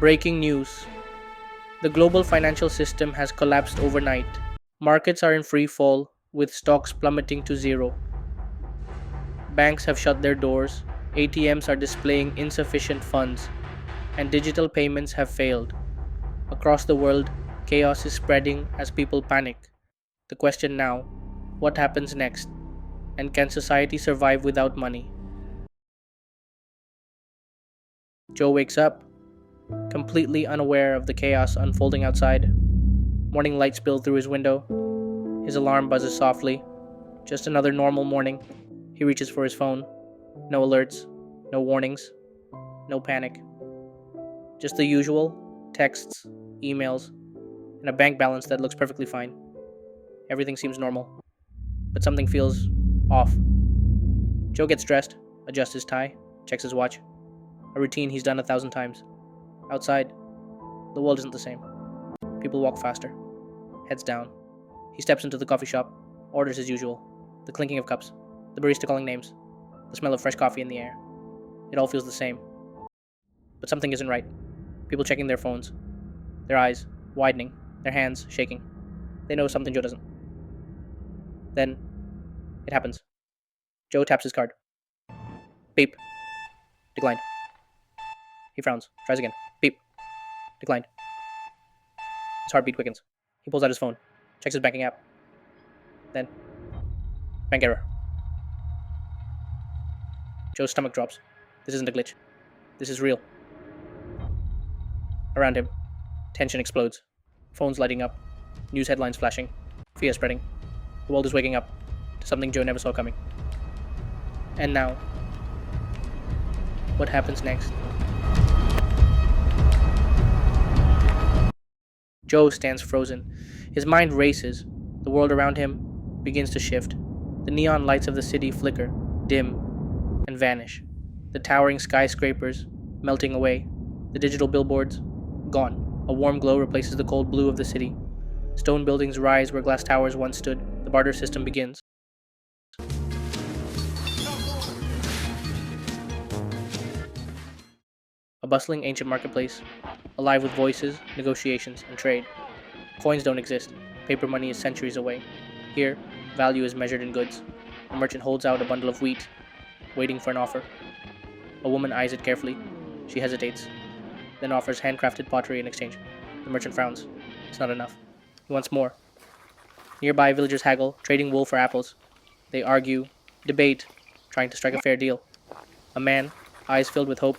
Breaking news. The global financial system has collapsed overnight. Markets are in free fall, with stocks plummeting to zero. Banks have shut their doors, ATMs are displaying insufficient funds, and digital payments have failed. Across the world, chaos is spreading as people panic. The question now: what happens next? And can society survive without money? Joe wakes up, completely unaware of the chaos unfolding outside. Morning light spills through his window. His alarm buzzes softly. Just another normal morning. He reaches for his phone. No alerts, no warnings, no panic. Just the usual texts, emails, and a bank balance that looks perfectly fine. Everything seems normal, but something feels off. Joe gets dressed, adjusts his tie, checks his watch. A routine he's done 1,000 times. Outside, the world isn't the same. People walk faster, heads down. He steps into the coffee shop, orders as usual. The clinking of cups, the barista calling names, the smell of fresh coffee in the air. It all feels the same. But something isn't right. People checking their phones, their eyes widening, their hands shaking. They know something Joe doesn't. Then, it happens. Joe taps his card. Beep. Declined. He frowns, tries again. Beep. Declined. His heartbeat quickens. He pulls out his phone, checks his banking app. Then, bank error. Joe's stomach drops. This isn't a glitch. This is real. Around him, tension explodes. Phones lighting up, news headlines flashing, fear spreading. The world is waking up to something Joe never saw coming. And now, what happens next? Joe stands frozen. His mind races. The world around him begins to shift. The neon lights of the city flicker, dim, and vanish. The towering skyscrapers melting away. The digital billboards gone. A warm glow replaces the cold blue of the city. Stone buildings rise where glass towers once stood. The barter system begins. A bustling ancient marketplace, alive with voices, negotiations, and trade. Coins don't exist. Paper money is centuries away. Here, value is measured in goods. A merchant holds out a bundle of wheat, waiting for an offer. A woman eyes it carefully. She hesitates, then offers handcrafted pottery in exchange. The merchant frowns. It's not enough. He wants more. Nearby, villagers haggle, trading wool for apples. They argue, debate, trying to strike a fair deal. A man, eyes filled with hope,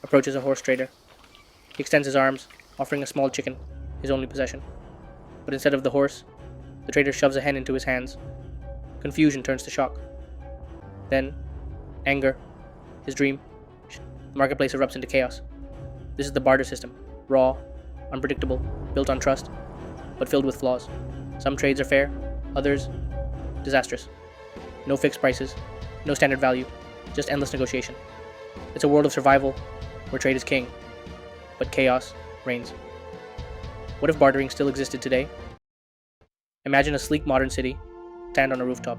approaches a horse trader. He extends his arms, offering a small chicken, his only possession. But instead of the horse, the trader shoves a hen into his hands. Confusion turns to shock. Then, anger, his dream. The marketplace erupts into chaos. This is the barter system, raw, unpredictable, built on trust, but filled with flaws. Some trades are fair, others disastrous. No fixed prices, no standard value, just endless negotiation. It's a world of survival where trade is king, but chaos reigns. What if bartering still existed today? Imagine a sleek modern city, stand on a rooftop,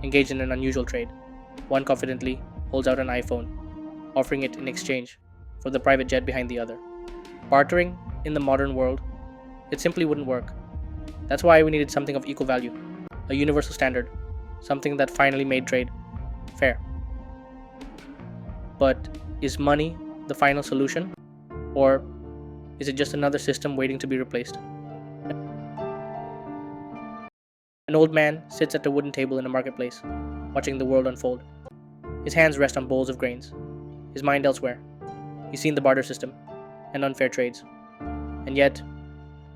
engaged in an unusual trade. One confidently holds out an iPhone, offering it in exchange for the private jet behind the other. Bartering in the modern world, it simply wouldn't work. That's why we needed something of equal value, a universal standard, something that finally made trade fair. But is money the final solution? Or is it just another system waiting to be replaced? An old man sits at a wooden table in a marketplace, watching the world unfold. His hands rest on bowls of grains, his mind elsewhere. He's seen the barter system and unfair trades. And yet,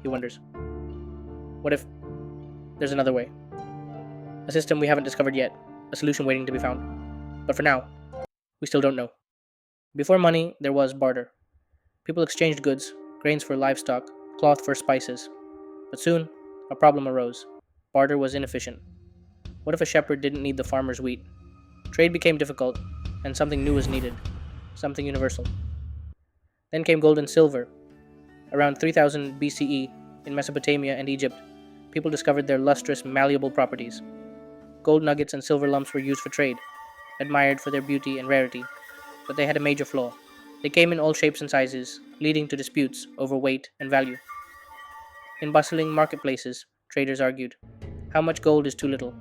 he wonders, what if there's another way? A system we haven't discovered yet, a solution waiting to be found. But for now, we still don't know. Before money, there was barter. People exchanged goods, grains for livestock, cloth for spices. But soon, a problem arose. Barter was inefficient. What if a shepherd didn't need the farmer's wheat? Trade became difficult, and something new was needed, something universal. Then came gold and silver. Around 3000 BCE, in Mesopotamia and Egypt, people discovered their lustrous, malleable properties. Gold nuggets and silver lumps were used for trade, admired for their beauty and rarity, but they had a major flaw. They came in all shapes and sizes, leading to disputes over weight and value. In bustling marketplaces, traders argued how much gold is too little,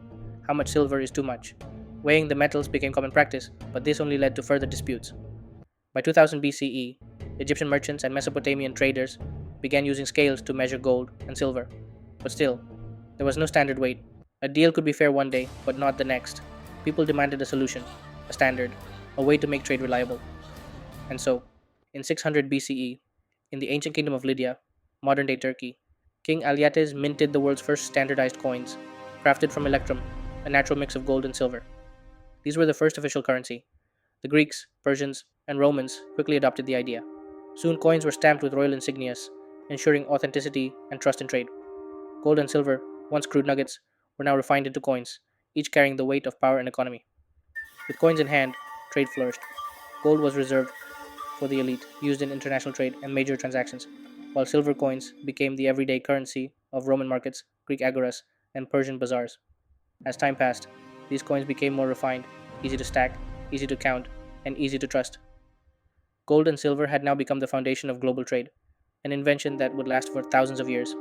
how much silver is too much. Weighing the metals became common practice, but this only led to further disputes. By 2000 BCE, Egyptian merchants and Mesopotamian traders began using scales to measure gold and silver. But still, there was no standard weight. A deal could be fair one day, but not the next. People demanded a solution, a standard, a way to make trade reliable. And so, in 600 BCE, in the ancient kingdom of Lydia, modern day Turkey, King Alyattes minted the world's first standardized coins, crafted from electrum, a natural mix of gold and silver. These were the first official currency. The Greeks, Persians, and Romans quickly adopted the idea. Soon coins were stamped with royal insignias, ensuring authenticity and trust in trade. Gold and silver, once crude nuggets, were now refined into coins, each carrying the weight of power and economy. With coins in hand, trade flourished. Gold was reserved for the elite, used in international trade and major transactions, while silver coins became the everyday currency of Roman markets, Greek agoras, and Persian bazaars. As time passed, these coins became more refined, easy to stack, easy to count, and easy to trust. Gold and silver had now become the foundation of global trade, an invention that would last for thousands of years.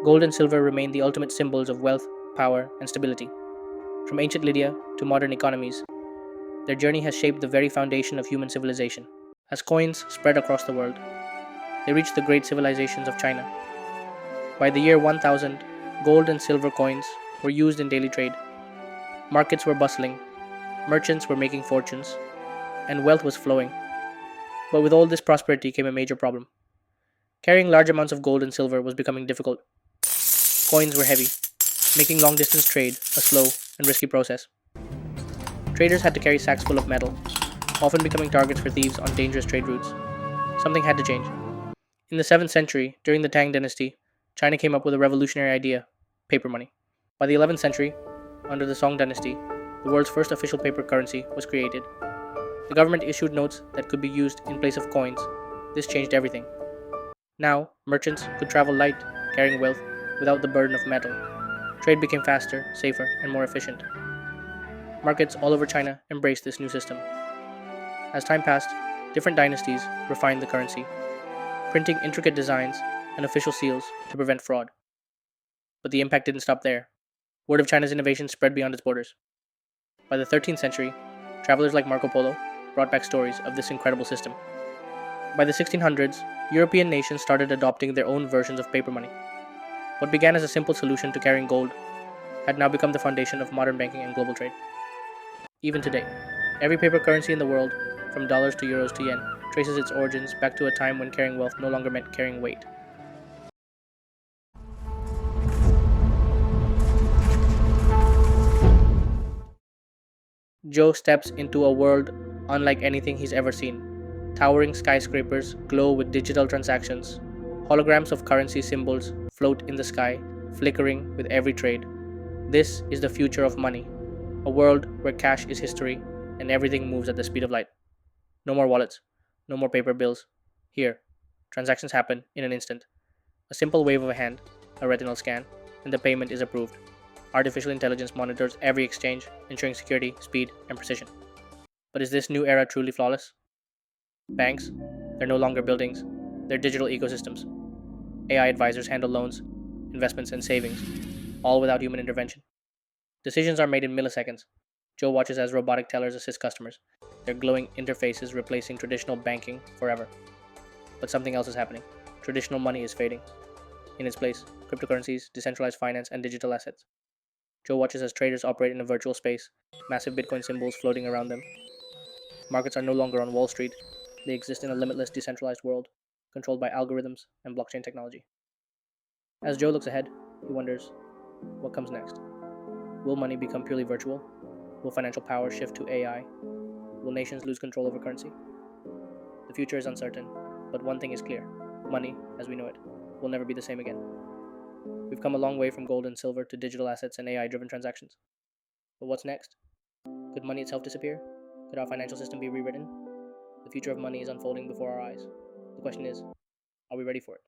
Gold and silver remain the ultimate symbols of wealth, power, and stability. From ancient Lydia to modern economies, their journey has shaped the very foundation of human civilization. As coins spread across the world, they reached the great civilizations of China. By the year 1000, gold and silver coins were used in daily trade. Markets were bustling, merchants were making fortunes, and wealth was flowing. But with all this prosperity came a major problem. Carrying large amounts of gold and silver was becoming difficult. Coins were heavy, making long distance trade a slow and risky process. Traders had to carry sacks full of metal, often becoming targets for thieves on dangerous trade routes. Something had to change. In the 7th century, during the Tang dynasty, China came up with a revolutionary idea: paper money. By the 11th century, under the Song dynasty, the world's first official paper currency was created. The government issued notes that could be used in place of coins. This changed everything. Now, merchants could travel light, carrying wealth, without the burden of metal. Trade became faster, safer, and more efficient. Markets all over China embraced this new system. As time passed, different dynasties refined the currency, printing intricate designs and official seals to prevent fraud. But the impact didn't stop there. Word of China's innovation spread beyond its borders. By the 13th century, travelers like Marco Polo brought back stories of this incredible system. By the 1600s, European nations started adopting their own versions of paper money. What began as a simple solution to carrying gold had now become the foundation of modern banking and global trade. Even today, every paper currency in the world, from dollars to euros to yen, traces its origins back to a time when carrying wealth no longer meant carrying weight. Joe steps into a world unlike anything he's ever seen. Towering skyscrapers glow with digital transactions. Holograms of currency symbols float in the sky, flickering with every trade. This is the future of money, a world where cash is history and everything moves at the speed of light. No more wallets, no more paper bills. Here, transactions happen in an instant. A simple wave of a hand, a retinal scan, and the payment is approved. Artificial intelligence monitors every exchange, ensuring security, speed, and precision. But is this new era truly flawless? Banks, they're no longer buildings, they're digital ecosystems. AI advisors handle loans, investments, and savings, all without human intervention. Decisions are made in milliseconds. Joe watches as robotic tellers assist customers, their glowing interfaces replacing traditional banking forever. But something else is happening. Traditional money is fading. In its place, cryptocurrencies, decentralized finance, and digital assets. Joe watches as traders operate in a virtual space, massive Bitcoin symbols floating around them. Markets are no longer on Wall Street, they exist in a limitless decentralized world, controlled by algorithms and blockchain technology. As Joe looks ahead, he wonders, what comes next? Will money become purely virtual? Will financial power shift to AI? Will nations lose control over currency? The future is uncertain, but one thing is clear: money, as we know it, will never be the same again. We've come a long way from gold and silver to digital assets and AI driven transactions. But what's next? Could money itself disappear? Could our financial system be rewritten? The future of money is unfolding before our eyes. The question is, are we ready for it?